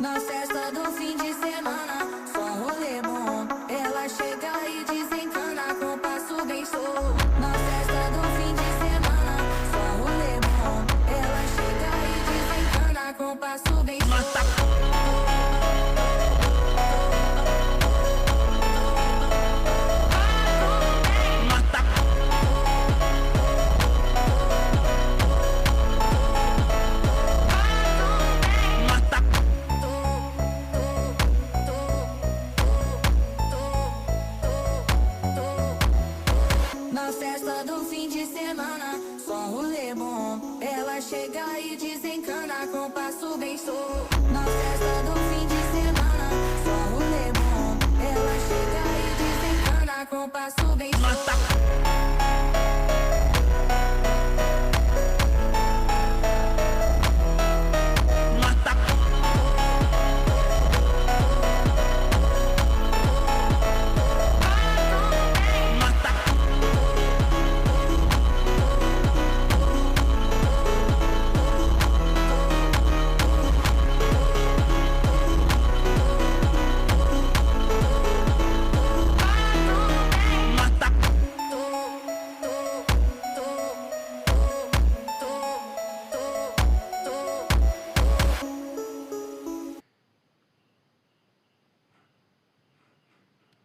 Na festa do fim de semana, só rolê bom. Ela chega e desencana com passo bem solto. Na festa do fim de semana, só rolê bom. Ela chega e desencana com passo bem solto. Na festa do fim de semana, só rolê bom. Ela chega e desencana com passo bem solto. Na festa do fim de semana, só rolê bom. Ela chega e desencana com passo